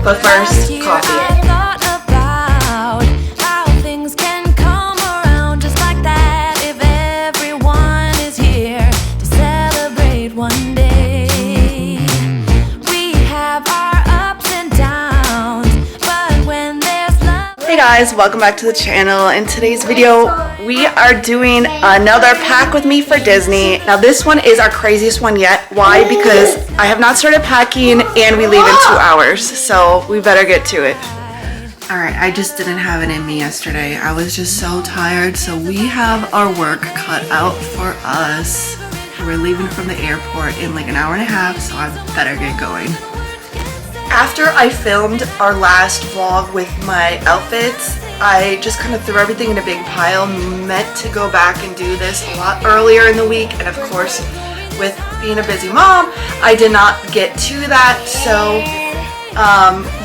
But first, coffee. Hey guys, welcome back to the channel. In today's video, we are doing another pack with me for Disney. Now this one is our craziest one yet. Why? Because I have not started packing and we leave in 2 hours, so we better get to it. Alright, I just didn't have it in me yesterday. I was just so tired, so we have our work cut out for us. We're leaving from the airport in like an hour and a half, so I better get going. After I filmed our last vlog with my outfits, I just kind of threw everything in a big pile. Meant to go back and do this a lot earlier in the week, and of course with being a busy mom I did not get to that. So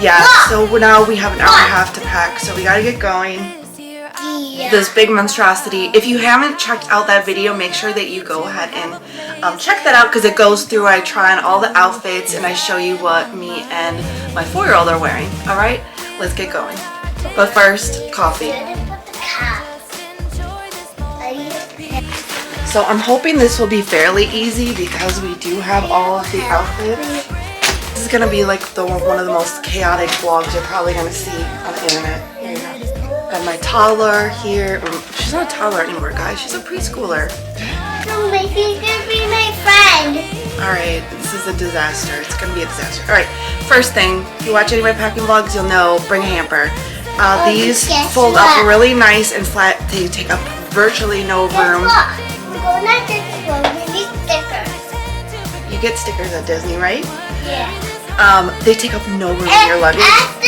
yeah, so now we have an hour and a half to pack, so we gotta get going. This big monstrosity. If you haven't checked out that video, make sure that you go ahead and check that out, because it goes through, I try on all the outfits and I show you what me and my 4-year-old are wearing. Alright, let's get going. But first, coffee. So I'm hoping this will be fairly easy because we do have all of the outfits. This is going to be like one of the most chaotic vlogs you're probably going to see on the internet. Here you go. Got my toddler here. She's not a toddler anymore, guys. She's a preschooler. No, my sister be my friend. Alright, this is a disaster. It's going to be a disaster. Alright, first thing, if you watch any of my packing vlogs, you'll know, bring a hamper. These fold up really nice and flat. They take up virtually no room. You get stickers at Disney, right? Yeah. They take up no room in your luggage,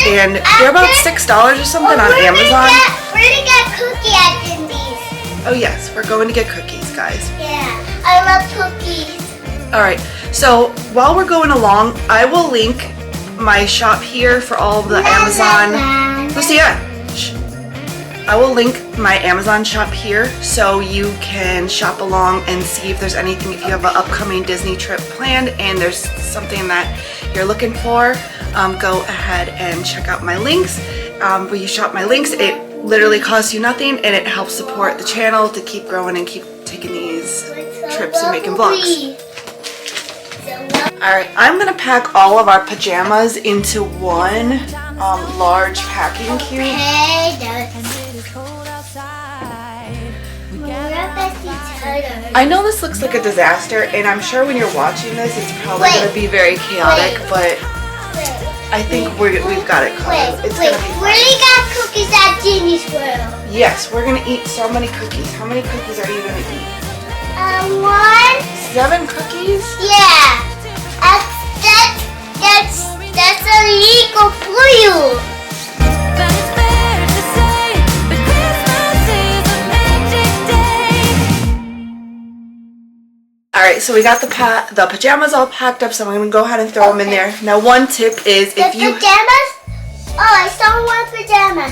and they're about $6 or something on Amazon. We're gonna get cookie at Disney's. Oh yes, we're going to get cookies, guys. Yeah, I love cookies. Alright, so while we're going along, I will link my shop here for all of the Amazon. Lucia, shh. I will link my Amazon shop here so you can shop along and see if there's anything, if you have an upcoming Disney trip planned and there's something that you're looking for, go ahead and check out my links. When you shop my links, it literally costs you nothing and it helps support the channel to keep growing and keep taking these trips and making vlogs. Alright, I'm going to pack all of our pajamas into one large packing cube. I know this looks like a disaster, and I'm sure when you're watching this it's probably going to be very chaotic, but I think we've got it covered. It's going to be fun. We got cookies at Disney's World. Yes, we're going to eat so many cookies. How many cookies are you going to eat? 7 cookies? Yeah. That's illegal for you. Alright, so we got the pajamas all packed up, so I'm going to go ahead and throw them in there. Now one tip is if you... pajamas? Oh, I saw one pajama.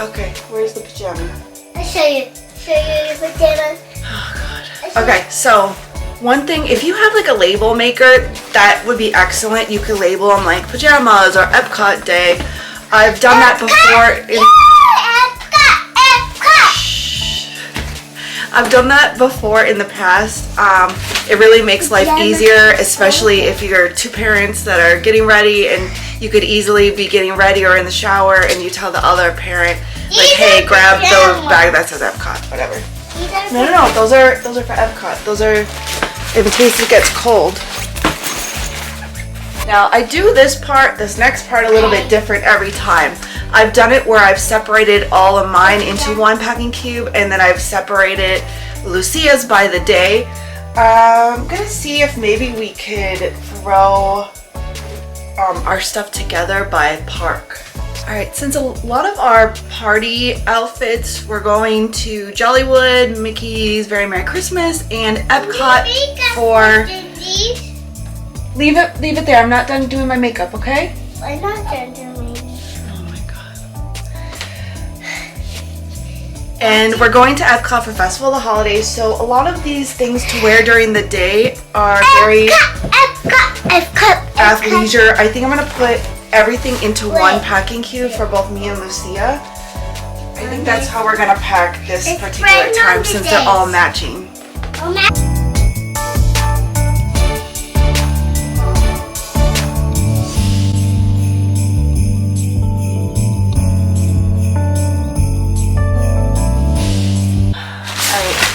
Okay, where's the pajama? I'll show you. Show you your pajamas. Oh god. Okay, so one thing, if you have like a label maker, that would be excellent. You could label them like pajamas or EPCOT day. I've done that before. I've done that before in the past. It really makes life easier, especially if you're 2 parents that are getting ready, and you could easily be getting ready or in the shower and you tell the other parent, like, hey, grab the bag that says EPCOT, whatever. No, those are for EPCOT. Those are in case it gets cold. Now I do this next part a little bit different every time. I've done it where I've separated all of mine into one packing cube, and then I've separated Lucia's by the day. I'm gonna see if maybe we could throw our stuff together by park. Alright, since a lot of our party outfits, we're going to Jollywood, Mickey's Very Merry Christmas, and EPCOT for... Leave it there. I'm not done doing my makeup, okay? I'm not done doing. Oh my god. And we're going to EPCOT for Festival of the Holidays, so a lot of these things to wear during the day are very athleisure. I think I'm gonna put everything into one packing cube for both me and Lucia. I think that's how we're gonna pack this particular time since they're all matching.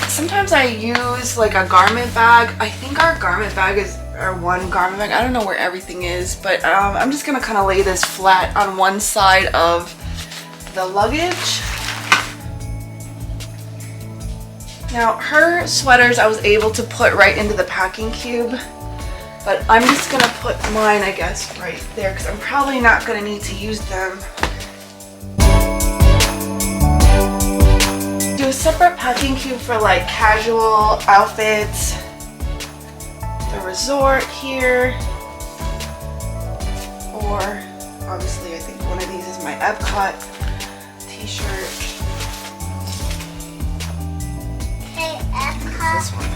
Sometimes I use like a garment bag. I think our garment bag is our one garment bag. I don't know where everything is, but I'm just gonna kind of lay this flat on one side of the luggage. Now her sweaters I was able to put right into the packing cube, but I'm just gonna put mine, I guess, right there because I'm probably not gonna need to use them. Do a separate packing cube for like casual outfits, the resort here, or obviously I think one of these is my EPCOT t-shirt. Hey, EPCOT. This one.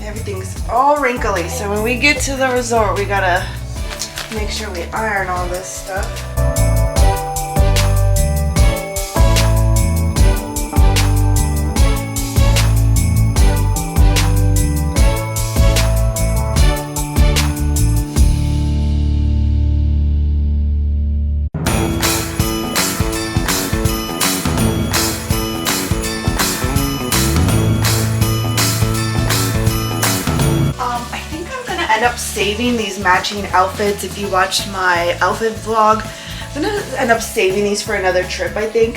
Everything's all wrinkly, so when we get to the resort we gotta make sure we iron all this stuff. End up saving these matching outfits. If you watched my outfit vlog, I'm gonna end up saving these for another trip, I think.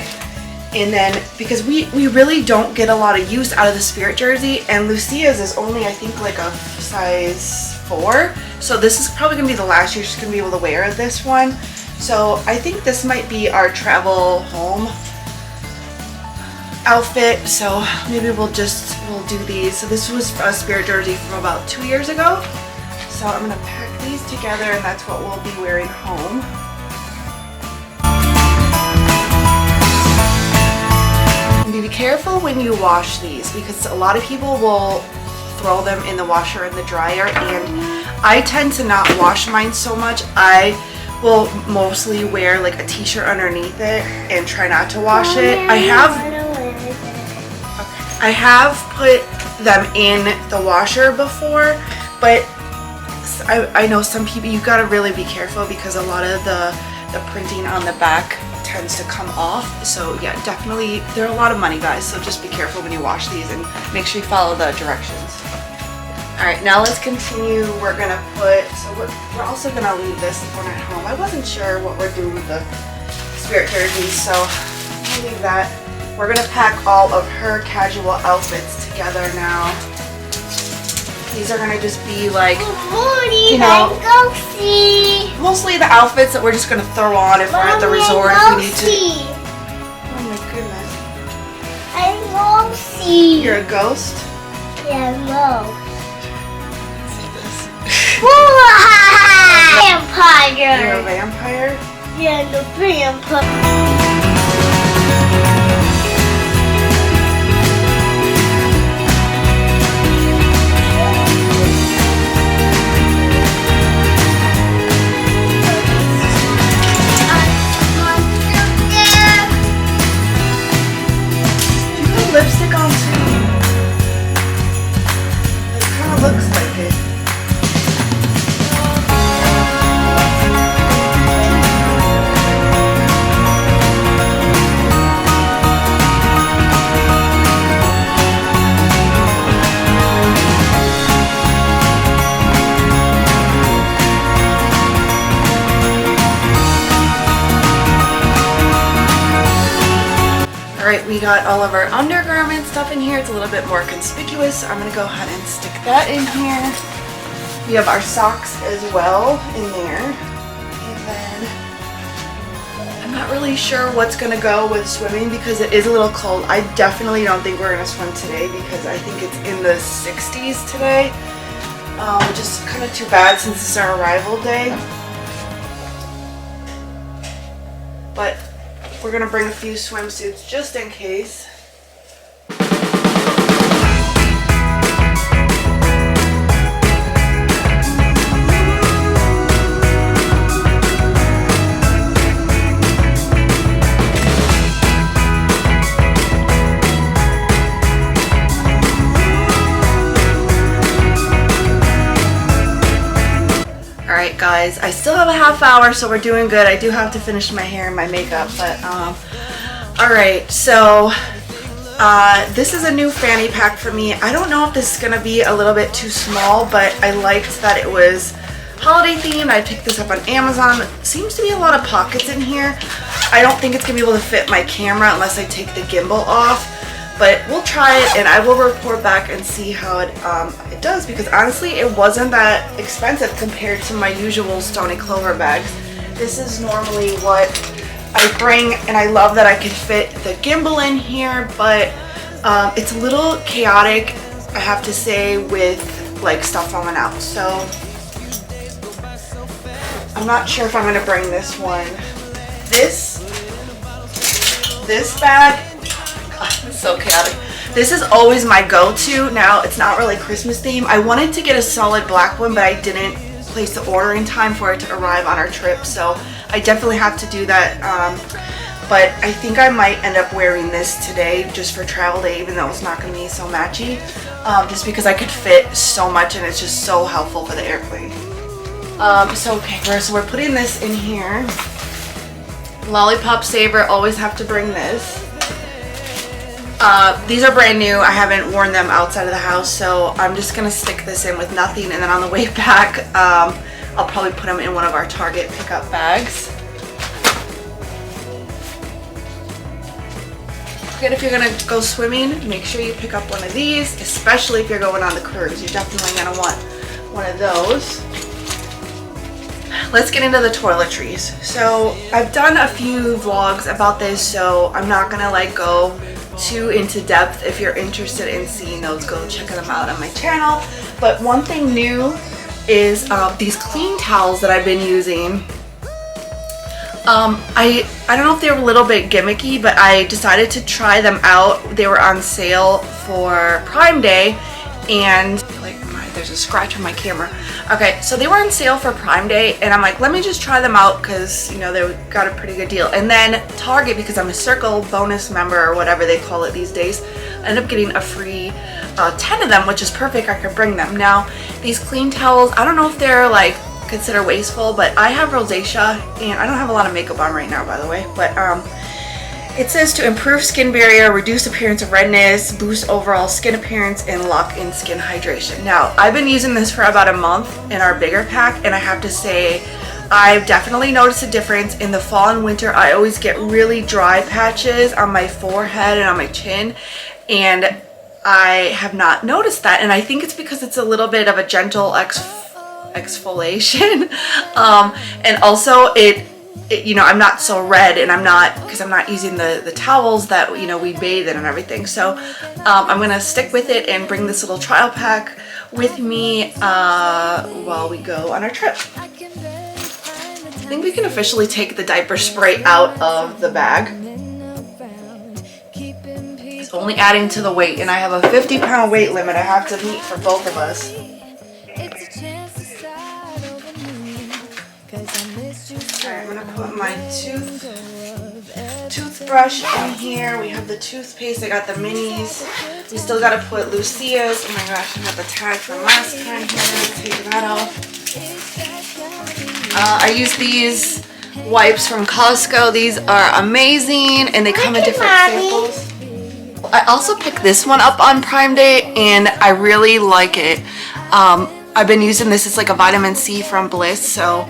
And then because we really don't get a lot of use out of the Spirit jersey, and Lucia's is only I think like a size 4, so this is probably gonna be the last year she's gonna be able to wear this one. So I think this might be our travel home outfit, so maybe we'll do these. So this was a Spirit jersey from about 2 years ago. So I'm gonna pack these together and that's what we'll be wearing home. And be careful when you wash these because a lot of people will throw them in the washer and the dryer, and I tend to not wash mine so much. I will mostly wear like a t-shirt underneath it and try not to wash it. I have put them in the washer before, but I know some people, you gotta really be careful because a lot of the printing on the back tends to come off. So yeah, definitely, they're a lot of money, guys, so just be careful when you wash these and make sure you follow the directions. Alright, now let's continue. We're gonna put, so we're also gonna leave this one at home. I wasn't sure what we're doing with the Spirit jerseys, so I'm gonna leave that. We're gonna pack all of her casual outfits together now. These are gonna just be like, you know, mostly the outfits that we're just gonna throw on if we're at the resort if we need to. Oh my goodness. I'm Ghosty. You're a ghost? Yeah, no. See this? Vampire. You're a vampire? Yeah, the vampire. Lipstick on too. It kind of looks like it. Alright, we got all of our undergarment stuff in here. It's a little bit more conspicuous, so I'm going to go ahead and stick that in here. We have our socks as well in there. And then I'm not really sure what's going to go with swimming because it is a little cold. I definitely don't think we're going to swim today because I think it's in the 60s today. Which is kind of too bad since it's our arrival day. But we're gonna bring a few swimsuits just in case. guys. I still have a half hour, so we're doing good. I do have to finish my hair and my makeup, but all right, so this is a new fanny pack for me. I don't know if this is gonna be a little bit too small, but I liked that it was holiday themed. I picked this up on Amazon. Seems to be a lot of pockets in here. I don't think it's gonna be able to fit my camera unless I take the gimbal off, but we'll try it and I will report back and see how it does, because honestly it wasn't that expensive compared to my usual Stony Clover bags. This is normally what I bring, and I love that I can fit the gimbal in here, but it's a little chaotic, I have to say, with like stuff falling out. So I'm not sure if I'm gonna bring this one. This bag, it's so chaotic. This is always my go-to. Now it's not really Christmas themed. I wanted to get a solid black one, but I didn't place the order in time for it to arrive on our trip, so I definitely have to do that. But I think I might end up wearing this today just for travel day, even though it's not going to be so matchy, just because I could fit so much and it's just so helpful for the airplane. So we're putting this in here. Lollipop saver, always have to bring this. These are brand new. I haven't worn them outside of the house, so I'm just gonna stick this in with nothing, and then on the way back I'll probably put them in one of our Target pickup bags. Again, if you're gonna go swimming, make sure you pick up one of these, especially if you're going on the cruise. You're definitely gonna want one of those. Let's get into the toiletries. So I've done a few vlogs about this, so I'm not gonna like go too into depth. If you're interested in seeing those, go check them out on my channel. But one thing new is these clean towels that I've been using. I don't know if they were a little bit gimmicky, but I decided to try them out. They were on sale for Prime Day, and like there's a scratch on my camera. Okay, so they were on sale for Prime Day, and I'm like, let me just try them out, because you know they got a pretty good deal. And then Target, because I'm a Circle bonus member or whatever they call it these days, I ended up getting a free 10 of them, which is perfect. I could bring them. Now these clean towels, I don't know if they're like considered wasteful, but I have rosacea and I don't have a lot of makeup on right now, by the way, but it says to improve skin barrier, reduce appearance of redness, boost overall skin appearance, and lock in skin hydration. Now, I've been using this for about a month in our bigger pack, and I have to say, I've definitely noticed a difference. In the fall and winter, I always get really dry patches on my forehead and on my chin, and I have not noticed that, and I think it's because it's a little bit of a gentle exfoliation, and also it, you know, I'm not so red, and I'm not, because I'm not using the towels that, you know, we bathe in and everything. So I'm gonna stick with it and bring this little trial pack with me while we go on our trip. I think we can officially take the diaper spray out of the bag. It's only adding to the weight, and I have a 50-pound weight limit I have to meet for both of us. Alright, I'm gonna put my toothbrush in here. We have the toothpaste. I got the minis. We still gotta put Lucia's. Oh my gosh, I got the tag from last time here. Take that off. I use these wipes from Costco. These are amazing, and they come in different samples. I also picked this one up on Prime Day, and I really like it. I've been using this. It's like a vitamin C from Bliss, so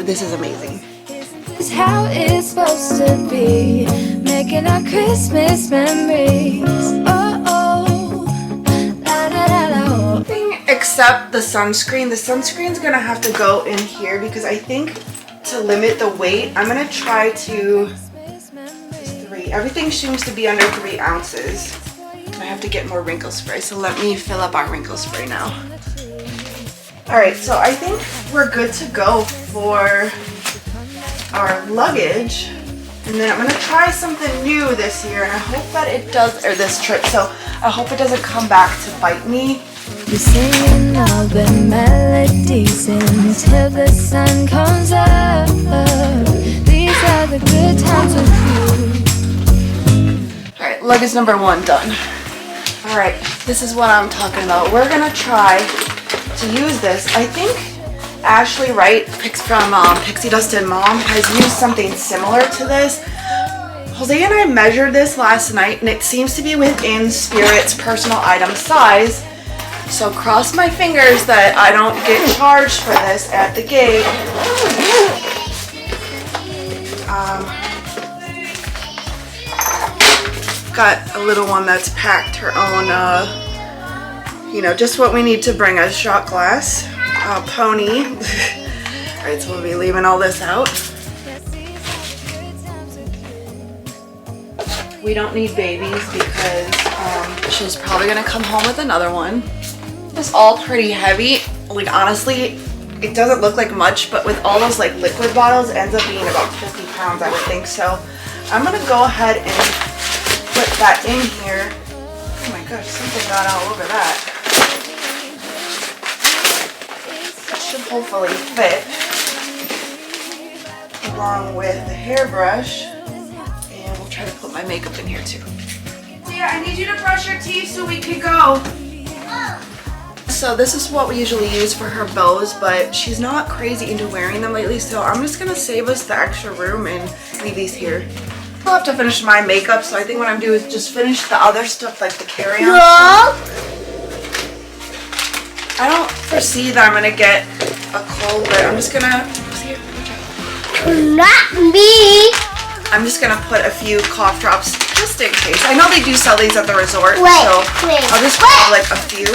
this is amazing. This is how it's supposed to be, making our Christmas memories. Except the sunscreen. The sunscreen's gonna have to go in here, because I think to limit the weight, I'm gonna try to, everything seems to be under 3 ounces. I have to get more wrinkle spray, so let me fill up our wrinkle spray now. Alright, so I think we're good to go for our luggage. And then I'm going to try something new this year, and I hope that it does, or this trip, so I hope it doesn't come back to bite me. We're singing all the melodies until the sun comes up. These are the good times with you. Alright, luggage number 1 done. Alright, this is what I'm talking about. We're going to try to use this. I think Ashley Wright from Pixie Dust and Mom has used something similar to this. Jose and I measured this last night and it seems to be within Spirit's personal item size. So cross my fingers that I don't get charged for this at the gate. Got a little one that's packed her own, you know, just what we need to bring a shot glass. Pony. Alright, so we'll be leaving all this out. We don't need babies because she's probably gonna come home with another one. It's all pretty heavy. Like honestly, it doesn't look like much, but with all those like liquid bottles, it ends up being about 50 pounds, I would think. So I'm gonna go ahead and put that in here. Oh my gosh, something got all over that. That should hopefully fit along with the hairbrush. And we'll try to put my makeup in here too. Yeah, I need you to brush your teeth so we can go. So this is what we usually use for her bows, but she's not crazy into wearing them lately, so I'm just gonna save us the extra room and leave these here. I'll have to finish my makeup, so I think what I'm doing is just finish the other stuff like the carry-on. I don't foresee that I'm gonna get a cold, but I'm just gonna Not me. I'm just gonna put a few cough drops just in case. I know they do sell these at the resort, so I'll just grab like a few.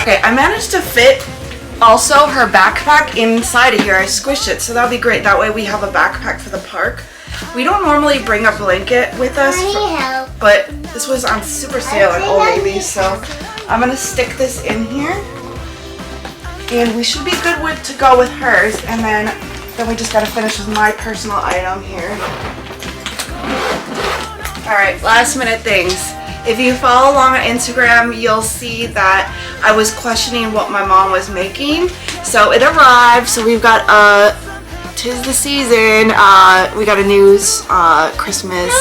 Okay, I managed to fit also her backpack inside of here. I squished it, so that'll be great. That way we have a backpack for the park. We don't normally bring a blanket with us, but this was on super sale at Old Navy, so I'm gonna stick this in here. And we should be good to go with hers, and then we just gotta finish with my personal item here. Alright, last minute things. If you follow along on Instagram, you'll see that I was questioning what my mom was making. So it arrived, so we've got tis the season, we got a new Christmas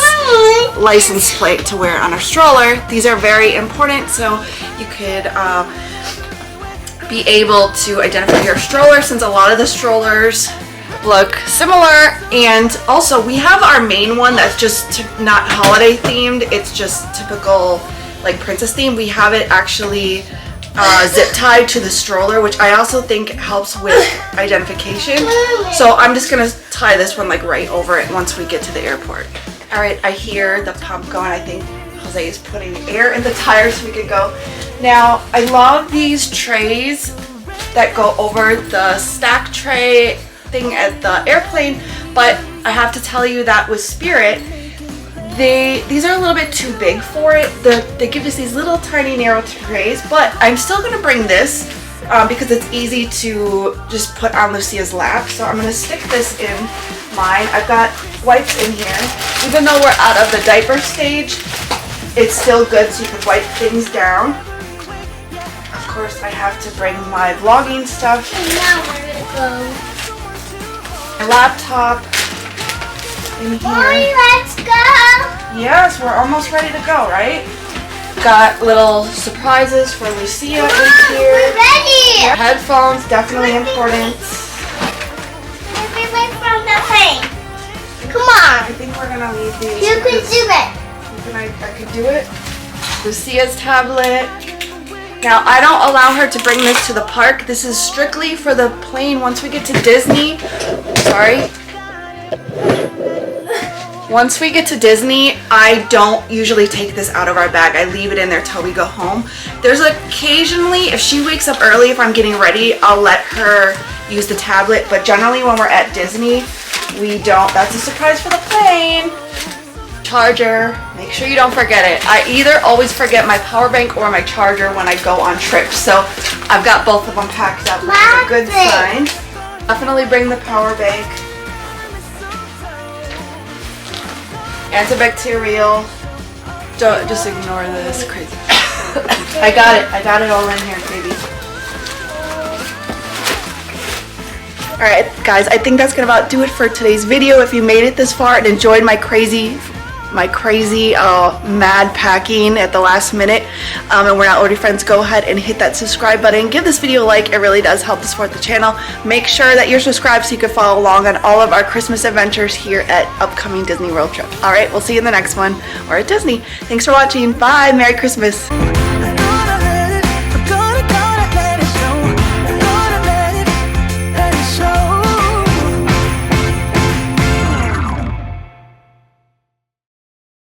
license plate to wear on our stroller. These are very important, so you could be able to identify your stroller, since a lot of the strollers look similar. And also we have our main one that's just not holiday themed, it's just typical like princess theme. We have it actually zip tied to the stroller, which I also think helps with identification. So I'm just gonna tie this one like right over it once we get to the airport. All right, I hear the pump going. I think Jose is putting air in the tires so we can go. Now, I love these trays that go over the stack tray thing at the airplane, but I have to tell you that with Spirit, these are a little bit too big for it. They give us these little tiny narrow trays, but I'm still gonna bring this because it's easy to just put on Lucia's lap. So I'm gonna stick this in mine. I've got wipes in here. Even though we're out of the diaper stage, it's still good so you can wipe things down. Of course, I have to bring my vlogging stuff. And now we're gonna go. My laptop in here. Mommy, let's go. Yes, we're almost ready to go, right? Got little surprises for Lucia in here. We're ready. Headphones, definitely important. We're away from the plane. Come on. I think we're gonna leave these. You can do it. I could do it. Lucia's tablet. Now, I don't allow her to bring this to the park. This is strictly for the plane once we get to Disney. Sorry. Once we get to Disney, I don't usually take this out of our bag. I leave it in there till we go home. There's occasionally, if she wakes up early, if I'm getting ready, I'll let her use the tablet. But generally when we're at Disney, we don't. That's a surprise for the plane. Charger, make sure you don't forget it. I either always forget my power bank or my charger when I go on trips. So I've got both of them packed up, which is a good sign. Definitely bring the power bank. Antibacterial. Don't just ignore this crazy. I got it all in here, baby. Alright guys, I think that's gonna about do it for today's video. If you made it this far and enjoyed my crazy my crazy mad packing at the last minute and we're not already friends, go ahead and hit that subscribe button. Give this video a like. It really does help to support the channel. Make sure that you're subscribed so you can follow along on all of our Christmas adventures here at upcoming Disney World trips. All right, we'll see you in the next one or at Disney. Thanks for watching. Bye. Merry Christmas.